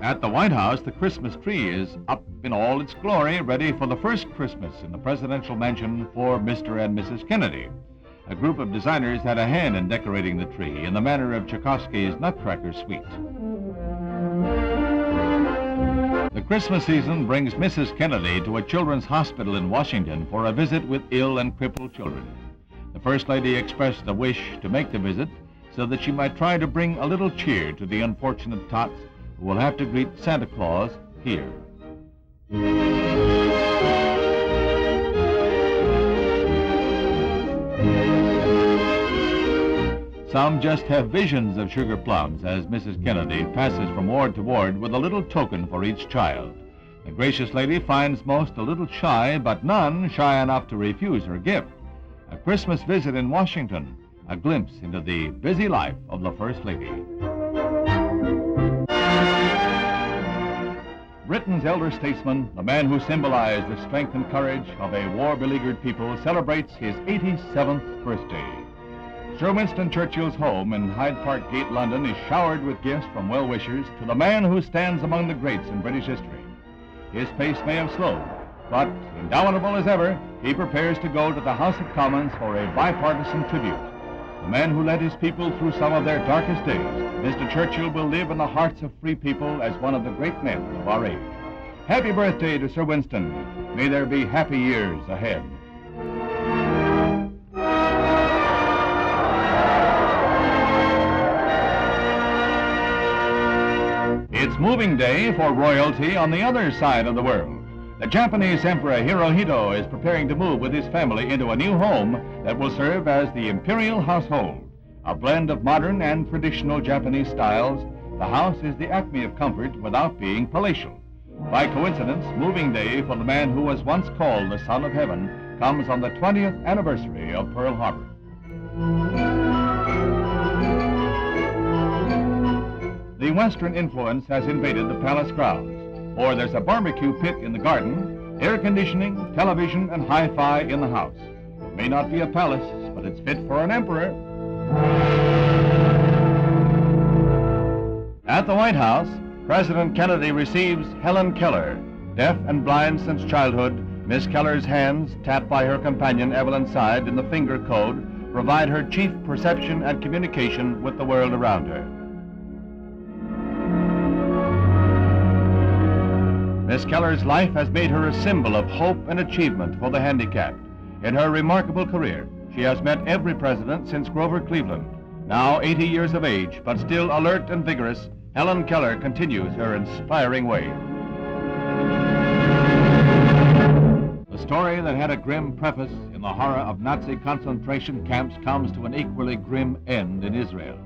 At the White House, the Christmas tree is up in all its glory, ready for the first Christmas in the presidential mansion for Mr. and Mrs. Kennedy. A group of designers had a hand in decorating the tree in the manner of Tchaikovsky's Nutcracker Suite. The Christmas season brings Mrs. Kennedy to a children's hospital in Washington for a visit with ill and crippled children. The First Lady expressed a wish to make the visit so that she might try to bring a little cheer to the unfortunate tots who will have to greet Santa Claus here. Some just have visions of sugar plums as Mrs. Kennedy passes from ward to ward with a little token for each child. The gracious lady finds most a little shy, but none shy enough to refuse her gift. A Christmas visit in Washington, a glimpse into the busy life of the First Lady. Britain's elder statesman, the man who symbolized the strength and courage of a war-beleaguered people, celebrates his 87th birthday. Sir Winston Churchill's home in Hyde Park Gate, London, is showered with gifts from well-wishers to the man who stands among the greats in British history. His pace may have slowed, but indomitable as ever, he prepares to go to the House of Commons for a bipartisan tribute. The man who led his people through some of their darkest days, Mr. Churchill will live in the hearts of free people as one of the great men of our age. Happy birthday to Sir Winston. May there be happy years ahead. It's moving day for royalty on the other side of the world. The Japanese Emperor Hirohito is preparing to move with his family into a new home that will serve as the imperial household. A blend of modern and traditional Japanese styles, the house is the acme of comfort without being palatial. By coincidence, moving day for the man who was once called the Son of Heaven comes on the 20th anniversary of Pearl Harbor. The Western influence has invaded the palace grounds. Or there's a barbecue pit in the garden, air conditioning, television, and hi-fi in the house. It may not be a palace, but it's fit for an emperor. At the White House, President Kennedy receives Helen Keller. Deaf and blind since childhood, Miss Keller's hands, tapped by her companion Evelyn Side in the finger code, provide her chief perception and communication with the world around her. Miss Keller's life has made her a symbol of hope and achievement for the handicapped. In her remarkable career, she has met every president since Grover Cleveland. Now 80 years of age, but still alert and vigorous, Helen Keller continues her inspiring way. The story that had a grim preface in the horror of Nazi concentration camps comes to an equally grim end in Israel,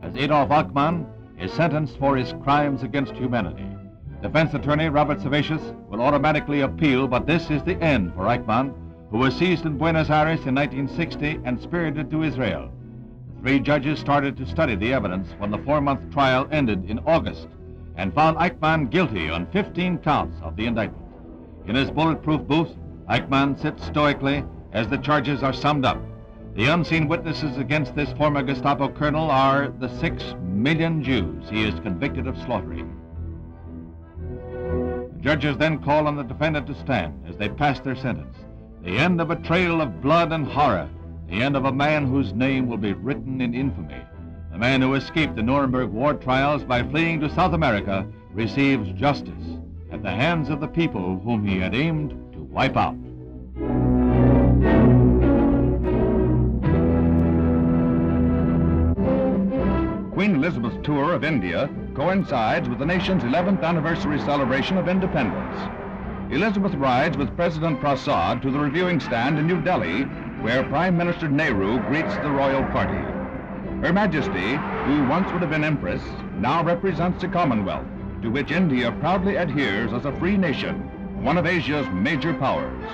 as Adolf Eichmann is sentenced for his crimes against humanity. Defense attorney Robert Savatius will automatically appeal, but this is the end for Eichmann, who was seized in Buenos Aires in 1960 and spirited to Israel. The three judges started to study the evidence when the 4-month trial ended in August and found Eichmann guilty on 15 counts of the indictment. In his bulletproof booth, Eichmann sits stoically as the charges are summed up. The unseen witnesses against this former Gestapo colonel are the 6 million Jews he is convicted of slaughtering. Judges then call on the defendant to stand as they pass their sentence. The end of a trail of blood and horror. The end of a man whose name will be written in infamy. The man who escaped the Nuremberg war trials by fleeing to South America receives justice at the hands of the people whom he had aimed to wipe out. Queen Elizabeth's tour of India coincides with the nation's 11th anniversary celebration of independence. Elizabeth rides with President Prasad to the reviewing stand in New Delhi, where Prime Minister Nehru greets the royal party. Her Majesty, who once would have been Empress, now represents the Commonwealth, to which India proudly adheres as a free nation, one of Asia's major powers.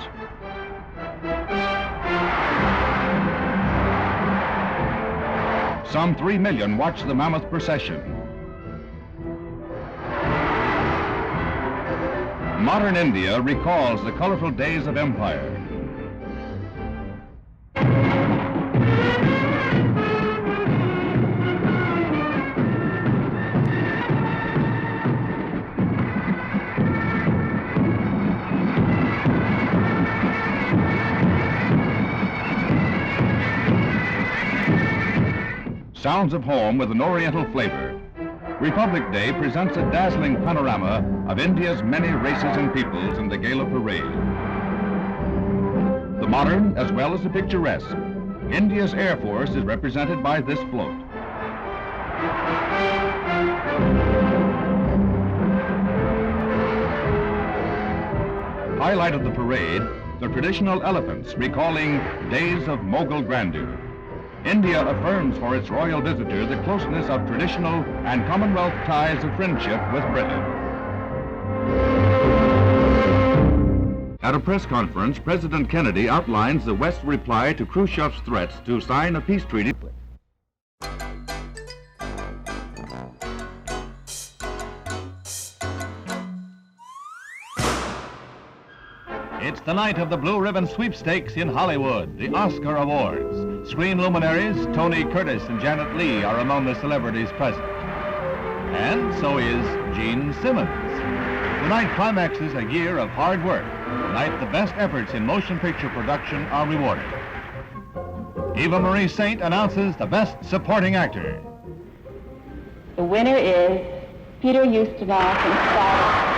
Some 3 million watch the mammoth procession. Modern India recalls the colorful days of empire. Sounds of home with an oriental flavor. Republic Day presents a dazzling panorama of India's many races and peoples in the gala parade. The modern as well as the picturesque, India's Air Force is represented by this float. Highlight of the parade, the traditional elephants recalling days of Mughal grandeur. India affirms for its royal visitor the closeness of traditional and Commonwealth ties of friendship with Britain. At a press conference, President Kennedy outlines the West's reply to Khrushchev's threats to sign a peace treaty. It's the night of the Blue Ribbon Sweepstakes in Hollywood, the Oscar Awards. Screen luminaries Tony Curtis and Janet Leigh are among the celebrities present. And so is Gene Simmons. Tonight climaxes a year of hard work. Tonight the best efforts in motion picture production are rewarded. Eva Marie Saint announces the Best Supporting Actor. The winner is Peter Ustinov in Spartacus.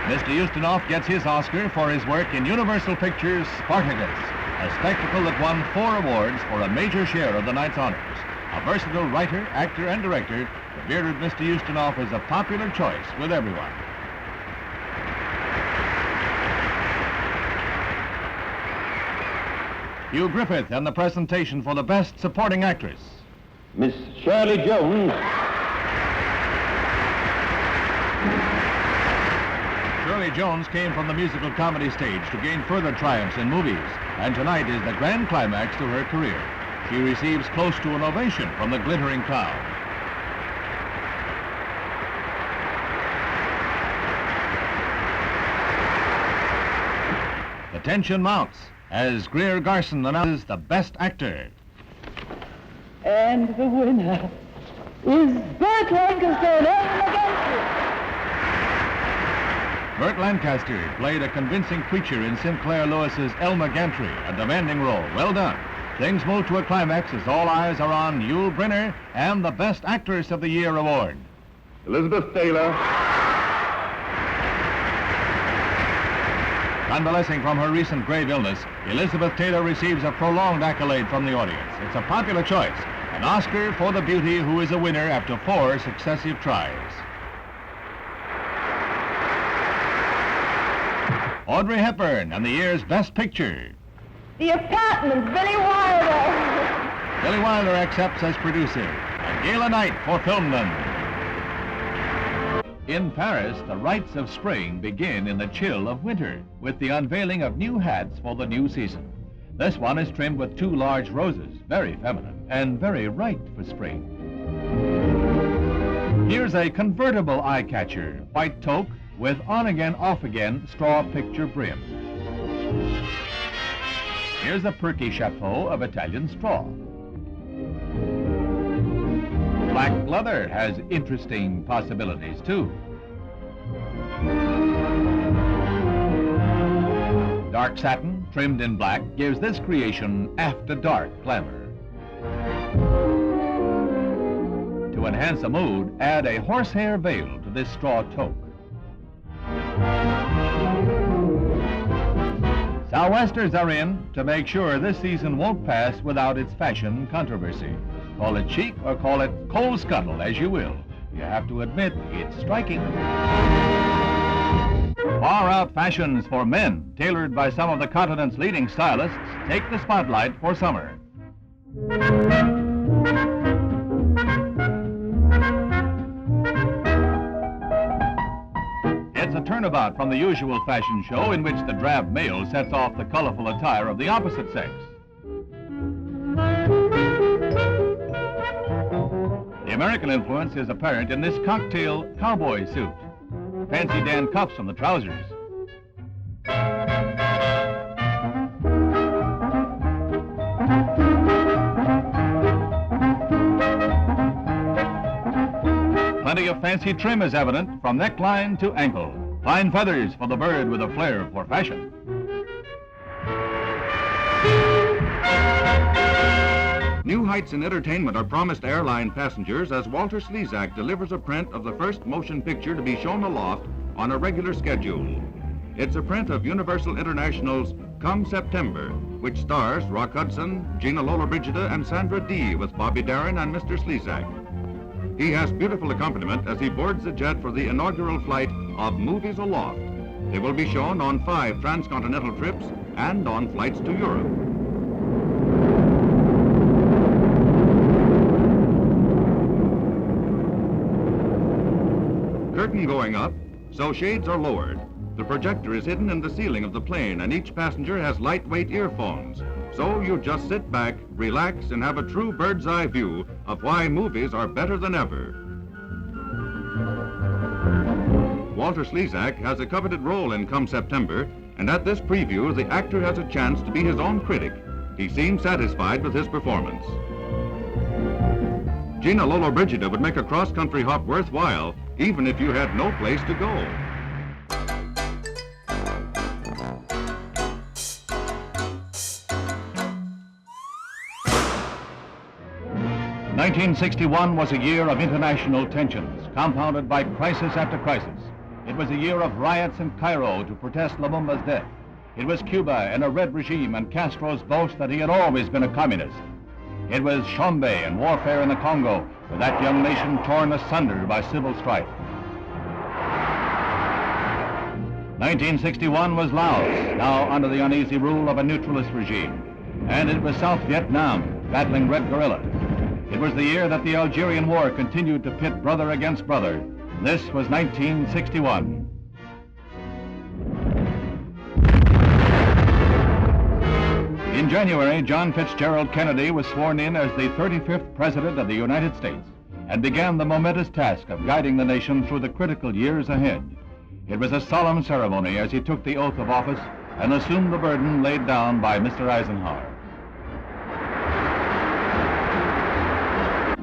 Mr. Ustinov gets his Oscar for his work in Universal Pictures' Spartacus, a spectacle that won 4 awards for a major share of the night's honors. A versatile writer, actor, and director, the bearded Mr. Ustinov is a popular choice with everyone. Hugh Griffith and the presentation for the Best Supporting Actress. Miss Shirley Jones. Shirley Jones came from the musical comedy stage to gain further triumphs in movies, and tonight is the grand climax to her career. She receives close to an ovation from the glittering crowd. The tension mounts as Greer Garson announces the Best Actor. And the winner is Burt Lancaster. Burt Lancaster played a convincing preacher in Sinclair Lewis's Elmer Gantry, a demanding role. Well done. Things move to a climax as all eyes are on Yul Brynner and the Best Actress of the Year award. Elizabeth Taylor. Convalescing from her recent grave illness, Elizabeth Taylor receives a prolonged accolade from the audience. It's a popular choice, an Oscar for the beauty who is a winner after 4 successive tries. Audrey Hepburn and the year's Best Picture. The Apartment, Billy Wilder. Billy Wilder accepts as producer. A gala night for filmdom. In Paris, the rites of spring begin in the chill of winter with the unveiling of new hats for the new season. This one is trimmed with 2 large roses, very feminine and very right for spring. Here's a convertible eye catcher, white toque with on-again, off-again straw picture brim. Here's a perky chapeau of Italian straw. Black leather has interesting possibilities, too. Dark satin, trimmed in black, gives this creation after-dark glamour. To enhance the mood, add a horsehair veil to this straw toque. Sou'westers are in to make sure this season won't pass without its fashion controversy. Call it chic or call it coal scuttle, as you will. You have to admit it's striking. Far-out fashions for men, tailored by some of the continent's leading stylists, take the spotlight for summer. It's a turnabout from the usual fashion show in which the drab male sets off the colorful attire of the opposite sex. The American influence is apparent in this cocktail cowboy suit. Fancy Dan cuffs on the trousers. Plenty of fancy trim is evident from neckline to ankle. Fine feathers for the bird with a flair for fashion. New heights in entertainment are promised airline passengers as Walter Slezak delivers a print of the first motion picture to be shown aloft on a regular schedule. It's a print of Universal International's Come September, which stars Rock Hudson, Gina Lollobrigida, and Sandra Dee with Bobby Darin and Mr. Slezak. He has beautiful accompaniment as he boards the jet for the inaugural flight of Movies Aloft. They will be shown on 5 transcontinental trips and on flights to Europe. Curtain going up, so shades are lowered. The projector is hidden in the ceiling of the plane, and each passenger has lightweight earphones. So you just sit back, relax, and have a true bird's eye view of why movies are better than ever. Walter Slezak has a coveted role in Come September, and at this preview, the actor has a chance to be his own critic. He seems satisfied with his performance. Gina Lollobrigida would make a cross-country hop worthwhile, even if you had no place to go. 1961 was a year of international tensions, compounded by crisis after crisis. It was a year of riots in Cairo to protest Lumumba's death. It was Cuba in a red regime and Castro's boast that he had always been a communist. It was Chombe and warfare in the Congo, with that young nation torn asunder by civil strife. 1961 was Laos, now under the uneasy rule of a neutralist regime. And it was South Vietnam, battling red guerrilla. It was the year that the Algerian War continued to pit brother against brother. This was 1961. In January, John Fitzgerald Kennedy was sworn in as the 35th President of the United States and began the momentous task of guiding the nation through the critical years ahead. It was a solemn ceremony as he took the oath of office and assumed the burden laid down by Mr. Eisenhower.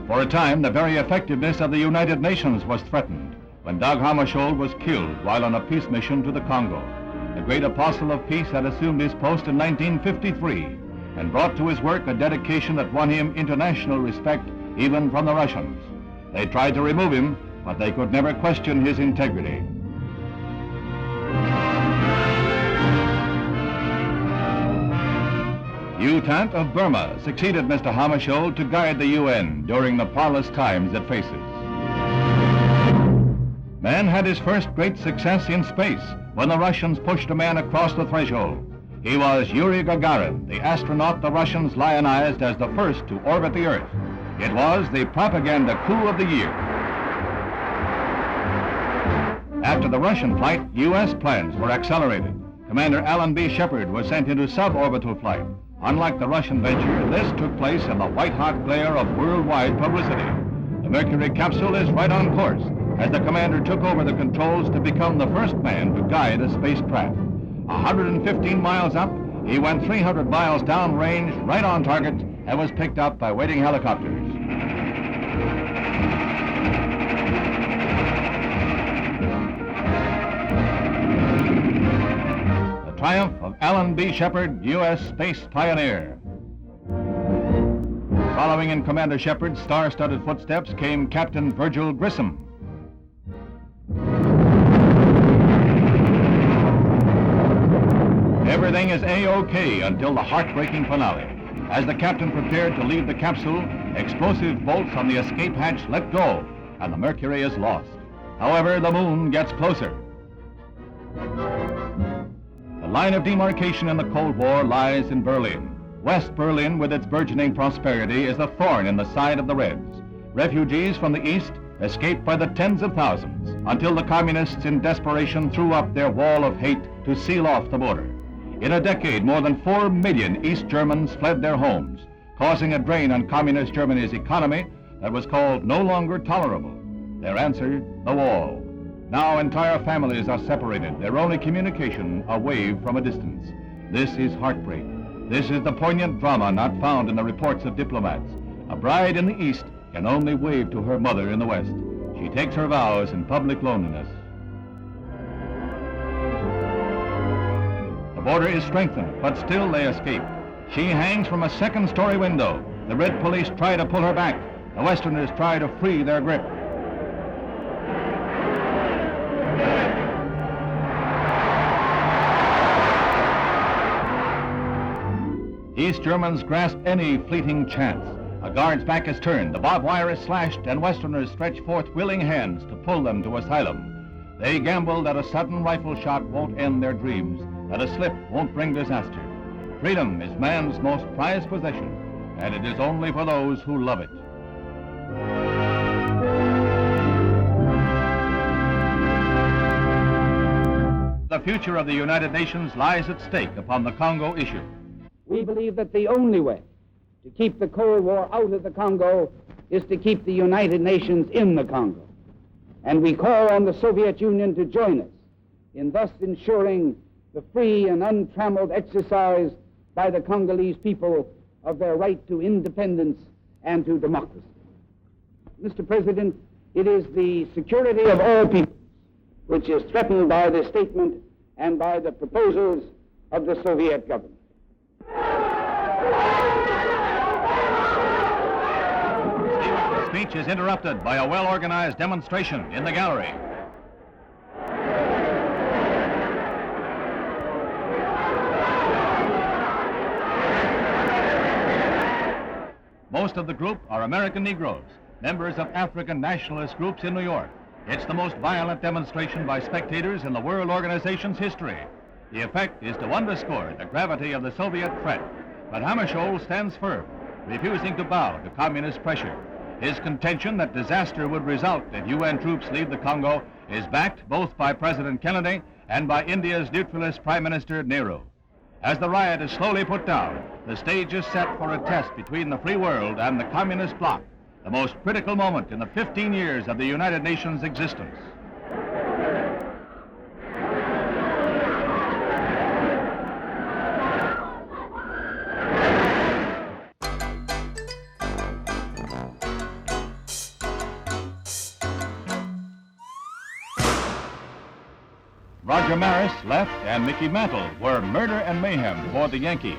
For a time, the very effectiveness of the United Nations was threatened when Dag Hammarskjöld was killed while on a peace mission to the Congo. The great apostle of peace had assumed his post in 1953 and brought to his work a dedication that won him international respect even from the Russians. They tried to remove him, but they could never question his integrity. U Thant of Burma succeeded Mr. Hammarskjöld to guide the UN during the parlous times it faces. Man had his first great success in space when the Russians pushed a man across the threshold. He was Yuri Gagarin, the astronaut the Russians lionized as the first to orbit the Earth. It was the propaganda coup of the year. After the Russian flight, U.S. plans were accelerated. Commander Alan B. Shepard was sent into suborbital flight. Unlike the Russian venture, this took place in the white-hot glare of worldwide publicity. The Mercury capsule is right on course as the commander took over the controls to become the first man to guide a spacecraft. 115 miles up, he went 300 miles downrange, right on target, and was picked up by waiting helicopters. The triumph of Alan B. Shepard, U.S. space pioneer. Following in Commander Shepard's star-studded footsteps came Captain Virgil Grissom. Everything is A-OK until the heartbreaking finale. As the captain prepared to leave the capsule, explosive bolts on the escape hatch let go, and the Mercury is lost. However, the moon gets closer. The line of demarcation in the Cold War lies in Berlin. West Berlin, with its burgeoning prosperity, is a thorn in the side of the Reds. Refugees from the east escaped by the tens of thousands, until the communists in desperation threw up their wall of hate to seal off the border. In a decade, more than 4 million East Germans fled their homes, causing a drain on communist Germany's economy that was called no longer tolerable. Their answer, the wall. Now entire families are separated, their only communication a wave from a distance. This is heartbreak. This is the poignant drama not found in the reports of diplomats. A bride in the East can only wave to her mother in the West. She takes her vows in public loneliness. The border is strengthened, but still they escape. She hangs from a second-story window. The Red police try to pull her back. The Westerners try to free their grip. East Germans grasp any fleeting chance. A guard's back is turned, the barbed wire is slashed, and Westerners stretch forth willing hands to pull them to asylum. They gamble that a sudden rifle shot won't end their dreams, that a slip won't bring disaster. Freedom is man's most prized possession, and it is only for those who love it. The future of the United Nations lies at stake upon the Congo issue. We believe that the only way to keep the Cold War out of the Congo is to keep the United Nations in the Congo. And we call on the Soviet Union to join us in thus ensuring the free and untrammeled exercise by the Congolese people of their right to independence and to democracy. Mr. President, it is the security of all people which is threatened by this statement and by the proposals of the Soviet government. The speech is interrupted by a well-organized demonstration in the gallery. Most of the group are American Negroes, members of African nationalist groups in New York. It's the most violent demonstration by spectators in the World Organization's history. The effect is to underscore the gravity of the Soviet threat. But Hammarskjöld stands firm, refusing to bow to communist pressure. His contention that disaster would result if UN troops leave the Congo is backed both by President Kennedy and by India's neutralist Prime Minister Nehru. As the riot is slowly put down, the stage is set for a test between the free world and the communist bloc, the most critical moment in the 15 years of the United Nations' existence. Roger Maris left and Mickey Mantle were murder and mayhem for the Yankees.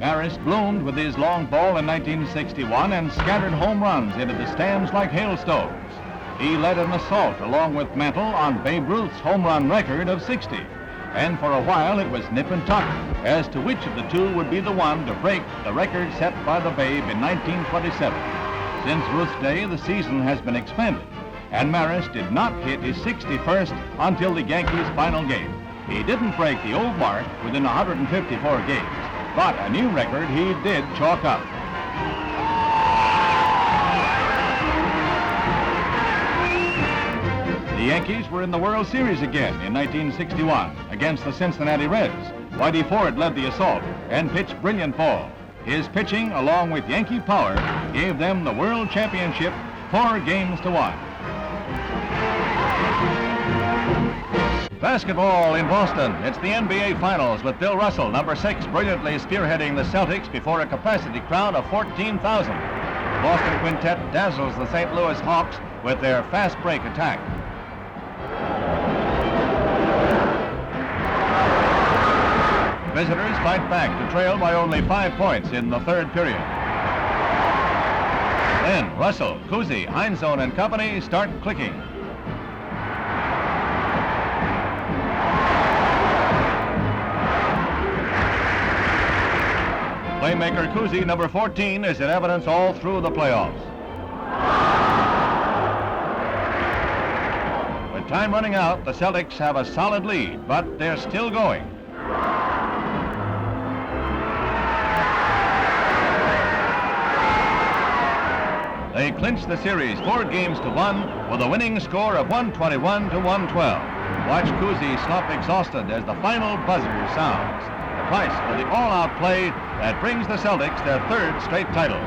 Maris bloomed with his long ball in 1961 and scattered home runs into the stands like hailstones. He led an assault along with Mantle on Babe Ruth's home run record of 60. And for a while it was nip and tuck as to which of the two would be the one to break the record set by the Babe in 1927. Since Ruth's day, the season has been expanded, and Maris did not hit his 61st until the Yankees' final game. He didn't break the old mark within 154 games, but a new record he did chalk up. The Yankees were in the World Series again in 1961 against the Cincinnati Reds. Whitey Ford led the assault and pitched brilliant ball. His pitching, along with Yankee power, gave them the World Championship 4-1. Basketball in Boston. It's the NBA Finals with Bill Russell, number 6, brilliantly spearheading the Celtics before a capacity crowd of 14,000. The Boston quintet dazzles the St. Louis Hawks with their fast break attack. Visitors fight back to trail by only 5 points in the third period. Then Russell, Cousy, Heinsohn and company start clicking. Playmaker Cousy, number 14, is in evidence all through the playoffs. With time running out, the Celtics have a solid lead, but they're still going. They clinched the series 4-1 with a winning score of 121 to 112. Watch Cousy slump exhausted as the final buzzer sounds. The price for the all-out play that brings the Celtics their third straight title.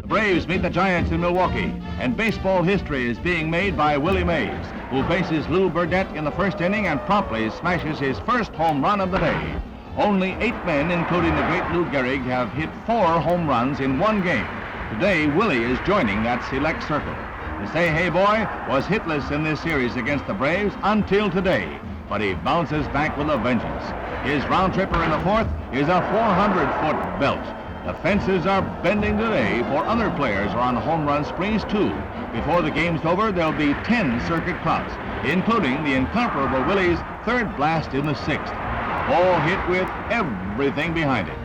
The Braves meet the Giants in Milwaukee, and baseball history is being made by Willie Mays, who faces Lou Burdett in the first inning and promptly smashes his first home run of the day. Only 8 men, including the great Lou Gehrig, have hit 4 home runs in one game. Today, Willie is joining that select circle. The say-hey boy was hitless in this series against the Braves until today, but he bounces back with a vengeance. His round tripper in the fourth is a 400-foot belt. The fences are bending today, for other players are on home run sprees too. Before the game's over, there'll be 10 circuit crops, including the incomparable Willie's third blast in the 6th. All hit with everything behind it.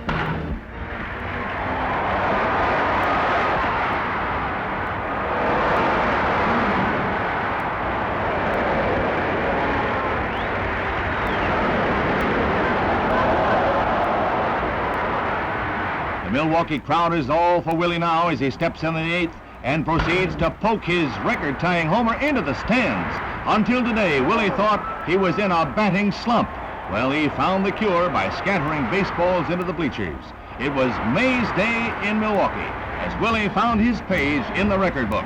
The Milwaukee crowd is all for Willie now as he steps in the 8th and proceeds to poke his record-tying homer into the stands. Until today, Willie thought he was in a batting slump. Well, he found the cure by scattering baseballs into the bleachers. It was May's Day in Milwaukee as Willie found his page in the record book.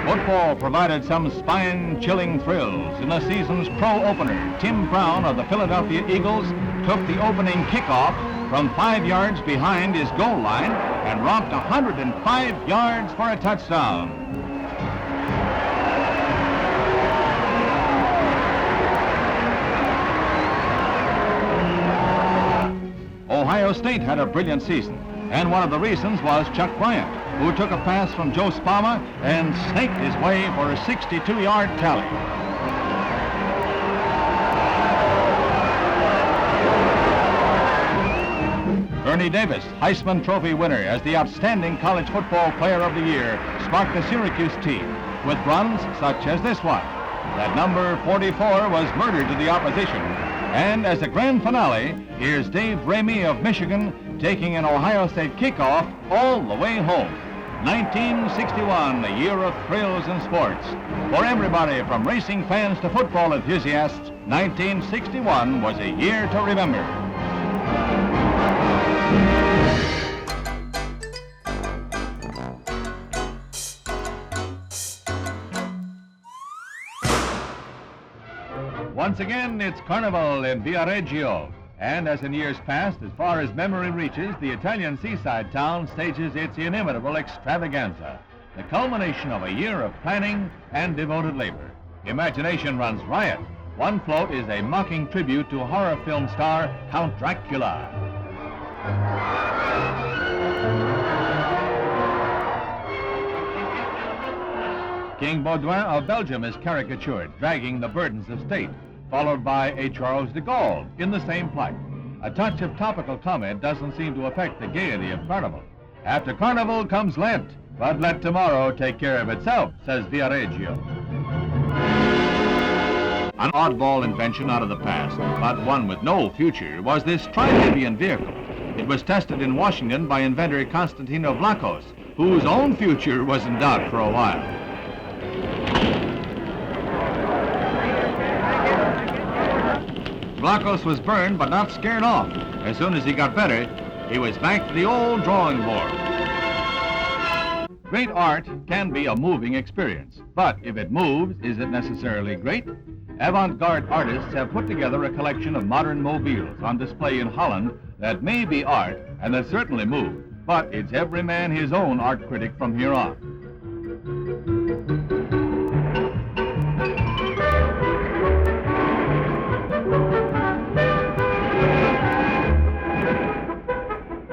Football provided some spine-chilling thrills. In the season's pro opener, Tim Brown of the Philadelphia Eagles took the opening kickoff from 5 yards behind his goal line and romped 105 yards for a touchdown. Ohio State had a brilliant season, and one of the reasons was Chuck Bryant, who took a pass from Joe Spama and snaked his way for a 62-yard tally. Ernie Davis, Heisman Trophy winner as the outstanding college football player of the year, sparked the Syracuse team with runs such as this one. That number 44 was murdered to the opposition. And as a grand finale, here's Dave Ramey of Michigan taking an Ohio State kickoff all the way home. 1961, a year of thrills and sports. For everybody from racing fans to football enthusiasts, 1961 was a year to remember. Once again, it's Carnival in Viareggio. And as in years past, as far as memory reaches, the Italian seaside town stages its inimitable extravaganza, the culmination of a year of planning and devoted labor. Imagination runs riot. One float is a mocking tribute to horror film star Count Dracula. King Baudouin of Belgium is caricatured, dragging the burdens of state, followed by a Charles de Gaulle in the same plight. A touch of topical comment doesn't seem to affect the gaiety of Carnival. After Carnival comes Lent, but let tomorrow take care of itself, says Viareggio. An oddball invention out of the past, but one with no future, was this tri-Libyan vehicle. It was tested in Washington by inventor Constantino Vlachos, whose own future was in doubt for a while. Vlachos was burned but not scared off. As soon as he got better, he was back to the old drawing board. Great art can be a moving experience, but if it moves, is it necessarily great? Avant-garde artists have put together a collection of modern mobiles on display in Holland that may be art and that certainly move, but it's every man his own art critic from here on.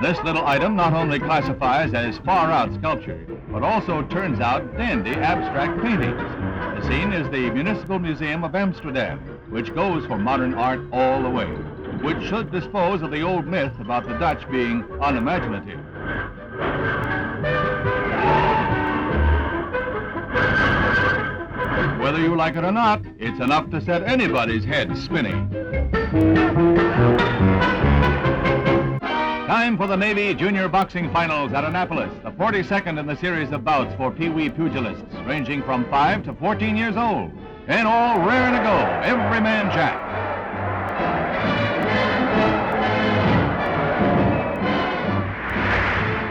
This little item not only classifies as far-out sculpture, but also turns out dandy abstract paintings. The scene is the Municipal Museum of Amsterdam, which goes for modern art all the way, which should dispose of the old myth about the Dutch being unimaginative. Whether you like it or not, it's enough to set anybody's head spinning. Time for the Navy Junior Boxing Finals at Annapolis, the 42nd in the series of bouts for Pee Wee pugilists, ranging from 5 to 14 years old. And all raring to go, every man jack.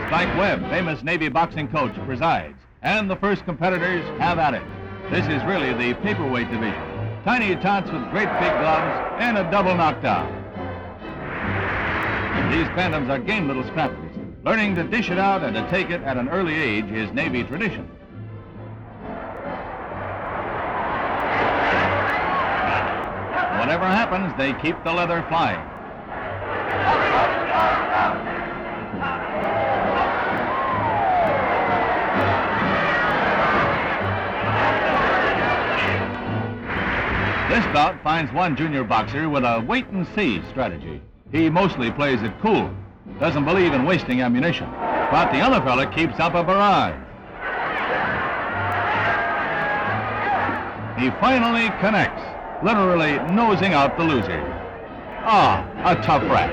Spike Webb, famous Navy boxing coach, presides, and the first competitors have at it. This is really the paperweight division. Tiny tots with great big gloves and a double knockdown. These bantams are game little scrappers. Learning to dish it out and to take it at an early age is Navy tradition. Whatever happens, they keep the leather flying. This bout finds one junior boxer with a wait-and-see strategy. He mostly plays it cool, doesn't believe in wasting ammunition, but the other fella keeps up a barrage. He finally connects, literally nosing out the loser. Ah, a tough rat.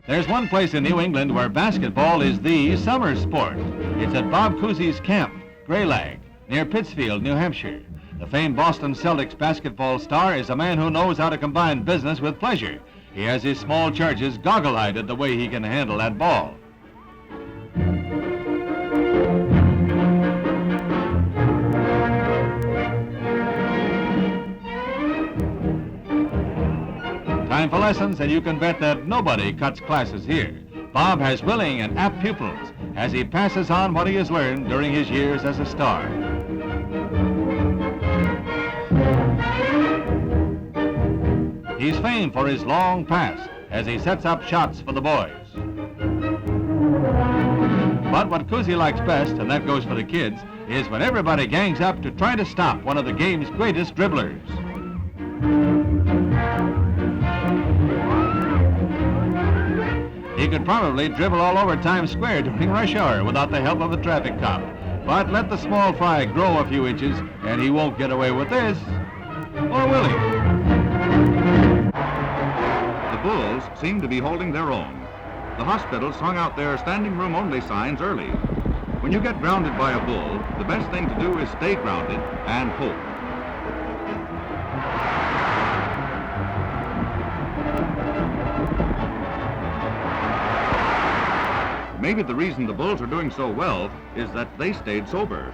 There's one place in New England where basketball is the summer sport. It's at Bob Cousy's camp, Graylag, near Pittsfield, New Hampshire. The famed Boston Celtics basketball star is a man who knows how to combine business with pleasure. He has his small charges goggle-eyed at the way he can handle that ball. Time for lessons, and you can bet that nobody cuts classes here. Bob has willing and apt pupils as he passes on what he has learned during his years as a star. He's famed for his long pass as he sets up shots for the boys. But what Cousy likes best, and that goes for the kids, is when everybody gangs up to try to stop one of the game's greatest dribblers. He could probably dribble all over Times Square during rush hour without the help of a traffic cop. But let the small fry grow a few inches, and he won't get away with this. Or will he? The Bulls seem to be holding their own. The hospitals hung out their standing room only signs early. When you get grounded by a bull, the best thing to do is stay grounded and hope. Maybe the reason the Bulls are doing so well is that they stayed sober.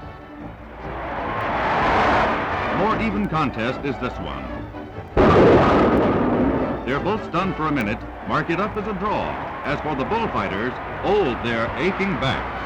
A more even contest is this one. They're both stunned for a minute, mark it up as a draw. As for the bullfighters, hold their aching backs.